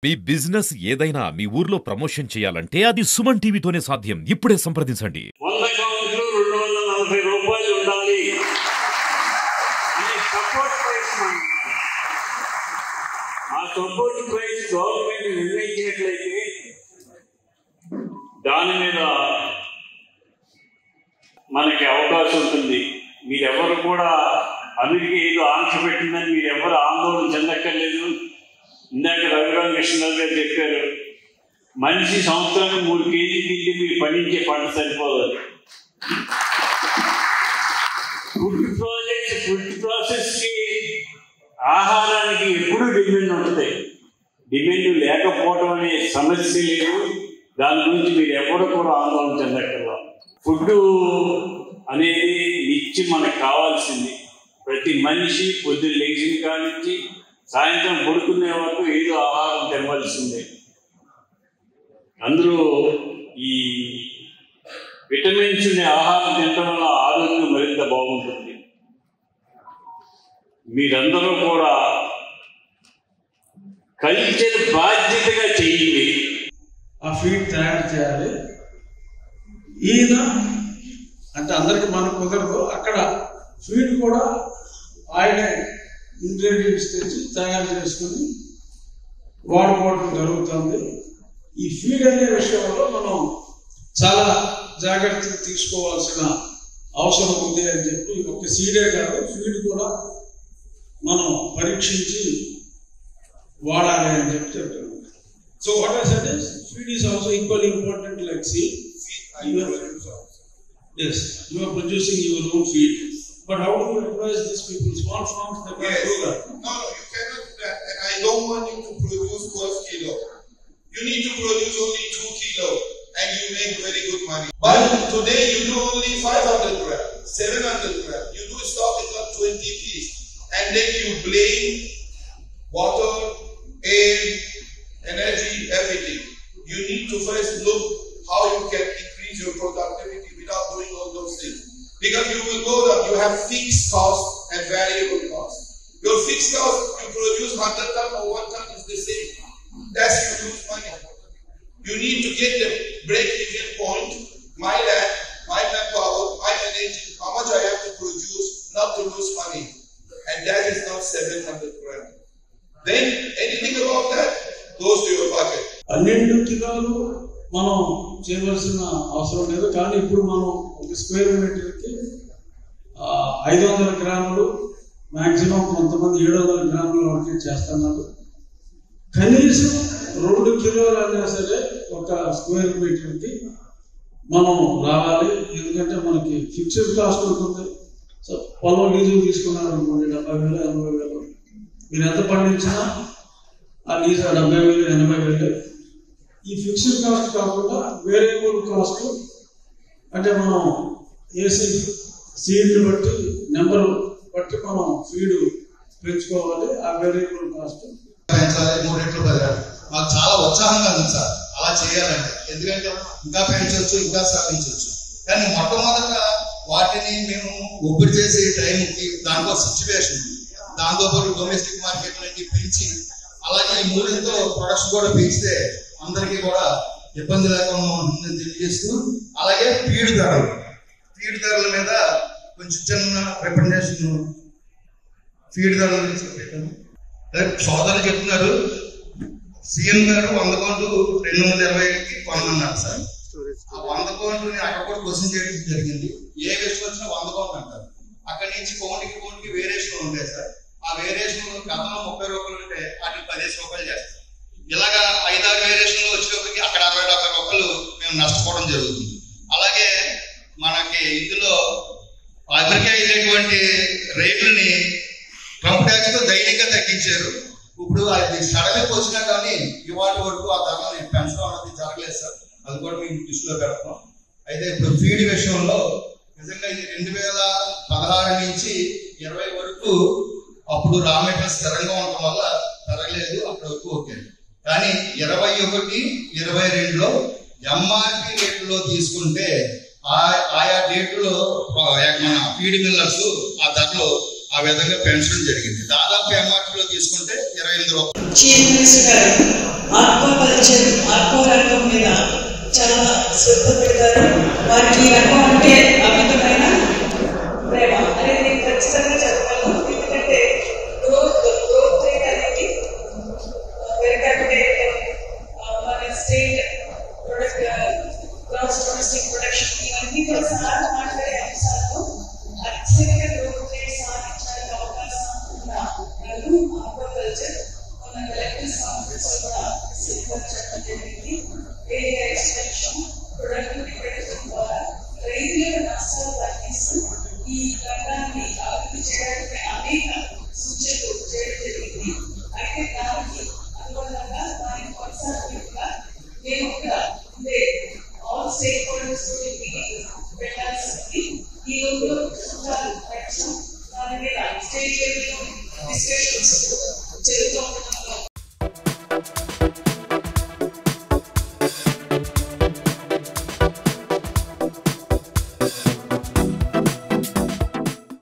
మీ business ఏదైనా మీ ఊర్లో promotion చేయాలంటే అది సుమన్ టీవీతోనే సాధ్యం. ఇప్పుడే సంప్రదించండి. 100 కౌంట్లు 240 రూపాయలు ఉండాలి. ఈ సపోర్ట్ ప్రైస్ ఆ సపోర్ట్ ప్రైస్ గవర్నమెంట్ నిర్ణయించినట్లయితే దాని మీద మనకి అవకాశం ఉంటుంది. మీరెవరు కూడా అమెరికా ఏదో ఆంక్ష పెట్టిందని మీరెవరు ఆందోళన చెందక్కర్లేదు. ఇందాక రఘురామకృష్ణరావు గారు చెప్పారు, మనిషి సంవత్సరానికి 3 కేజీలు తిండి మీరు పండించే పంట సరిపోదు. ఫుడ్ ప్రాసెస్కి ఆహారానికి ఎప్పుడూ డిమాండ్ ఉంటుంది. డిమాండ్ లేకపోవడం అనే సమస్య లేదు. దాని గురించి మీరు ఎవరు కూడా ఆందోళన చెందక్కర్లా. ఫుడ్ అనేది నిత్యం మనకు కావాల్సింది. ప్రతి మనిషి పొద్దున్న లేచిన కానించి సాయంత్రం పడుకునే వరకు ఏదో ఆహారం తినవలసిందే. అందులో ఈ విటమిన్స్ ఉండే ఆహారం తినడం వల్ల ఆరోగ్యం మరింత బాగుంటుంది. మీరందరూ కూడా కల్చర్ బాధ్యతగా చేయండి. ఆ ఫీడ్ తయారు చేయాలి. ఈయన అంటే అందరికి మనకు కుదరదు. అక్కడ ఫీడ్ కూడా ఆయనే ఇంగ్రీడియంట్స్ తెచ్చి తయారు చేసుకుని వాడుకోవడం జరుగుతుంది. ఈ ఫీడ్ అనే విషయంలో మనం చాలా జాగ్రత్తలు తీసుకోవాల్సిన అవసరం ఉంది అని చెప్పి, ఒక సీడే కాదు ఫీడ్ కూడా మనం పరీక్షించి వాడాలి అని చెప్పి చెప్తున్నాం. So what I said is feed is also equally important like seed. Yes, you are producing your own feed. But how do you advise these people, small farms, that can do that? No, you cannot do that. And I don't want you to produce 12 kilo. You need to produce only 2 kilo and you make very good money. But today you do only 500 gram, 700 gram. You do stock it on 20 piece. And then you blame water, air, energy, everything. You need to first look how you can increase your productivity without doing all those things. Because you will go down, you have fixed cost and variable cost. Your fixed cost, you produce 100 ton or 1 ton is the same. That's you lose money. You need to get the break-even point, my land, my manpower, my energy, how much I have to produce not to lose money. And that is not 700 gram. Then anything above that goes to your bucket. 12 కిలోలు మనం చేయవలసిన అవసరం లేదు. కానీ ఇప్పుడు మనం ఒక square మీటర్కి 500 గ్రాములు, మ్యాక్సిమం కొంతమంది 700 గ్రాముల వరకు చేస్తున్నారు. కనీసం 2 కిలోలు అయినా సరే ఒక స్క్వేర్ మీటర్కి మనం రావాలి. ఎందుకంటే మనకి ఫిక్స్డ్ కాస్ట్ ఉంటుంది. సో పొలం లీజు తీసుకున్నారు అనుకోండి, 70,000, 80,000. మీరు ఎంత పండించినా ఆ లీజు 70,000, 80,000. ఈ ఫిక్స్డ్ కాస్ట్ కాకుండా వేరియబుల్ కాస్ట్ అంటే మనం ఏసీ సీడ్ని బట్టి నెంబర్ బట్టి మనం ఫీడ్ పెంచుకోవాలి. ఆ వేరియబుల్ కాస్ట్ పెంచాలి, 3 రెట్లు పెరగాలి. మాకు చాలా ఉత్సాహంగా ఉంది సార్ అలా చేయాలంటే. ఎందుకంటే ఇంకా పెంచవచ్చు, ఇంకా సాధించవచ్చు. కానీ మొట్టమొదట వాటిని మేము ఒబ్బడి చేసే టైంకి దాంట్లో సిచ్యువేషన్, దాంతోపాటు డొమెస్టిక్ మార్కెట్ నుంచి పెంచి అలాగే ఈ 3తో ప్రొడక్షన్ కూడా పెంచితే అందరికీ కూడా ఇబ్బంది లేకుండా ఉంటుందని తెలియజేస్తూ, అలాగే ఫీడ్ ధరల మీద కొంచెం చిన్న రిప్రజెంటేషన్ ఫీడ్ ధరల గురించి పెట్టాను. సోదరులు చెప్తున్నారు, సీఎం గారు 100 కౌంటు 220కి కొనమన్నారు సార్. ఆ 100 కౌంటుని అక్కడ కూడా క్వశ్చన్ చేయడం జరిగింది. ఏ విషయం వచ్చినా 100 కౌంట్ అంటారు. అక్కడి నుంచి కౌంట్కి వేరియేషన్ ఉంటాయి సార్. ఆ వేరియేషన్ గతంలో 30 రూపాయలు ఉంటే వాటిని 15 రూపాయలు చేస్తారు. ఇలాగా 5-6 వేరియేషన్లు వచ్చేటప్పటికి అక్కడ 60-70 రూపాయలు మేము నష్టపోవడం జరుగుతుంది. అలాగే మనకి ఇందులో అమెరికా ఇటువంటి రేట్లని ట్రంప్ ట్యాక్స్ తో దైనికంగా తగ్గించారు. ఇప్పుడు అది సడలికి వచ్చినా కానీ ఇవాటి వరకు ఆ ధరని పెంచడం అనేది జరగలేదు సార్. అది కూడా మేము దృష్టిలో పెడతాం. అయితే ఇప్పుడు ఫీడ్ విషయంలో నిజంగా ఇది 2016 నుంచి 20 వరకు అప్పుడు రా మెటీరియల్ స్థిరంగా ఉండటం వల్ల పెరగలేదు, అక్కడ వరకు ఓకే. కానీ 21, 22లో ఎంఆర్పి రేట్లో తీసుకుంటే ఆయా డేట్లో మన ఫీడ్ మిల్లర్స్ ఆ ధరలు ఆ విధంగా పెంచడం జరిగింది. దాదాపు ఎంఆర్పీలో తీసుకుంటే 28 రూపాయలు. చీఫ్ మినిస్టర్ గారు ఆక్వాకల్చర్ ఆక్వా రంగం మీద చాలా శ్రద్ధ పెడతారు. వారికి ఈ రంగం అంటే అమితమైన ప్రేమ అనేది ఖచ్చితంగా చెప్పగలను. ఎందుకంటే గ్రోత్ రేట్ అనేది మన state product gross domestic production ఇవన్నీ కూడా సార్ మాట్లాడే అంశాల్లో అత్యధిక గ్రోత్ రేట్ సాధించడానికి అవకాశం ఉన్న ఆక్వాకల్చర్ మన కలెక్టివ్ కాన్ఫరెన్స్ కూడా చెప్పడం జరిగింది. Area extension, product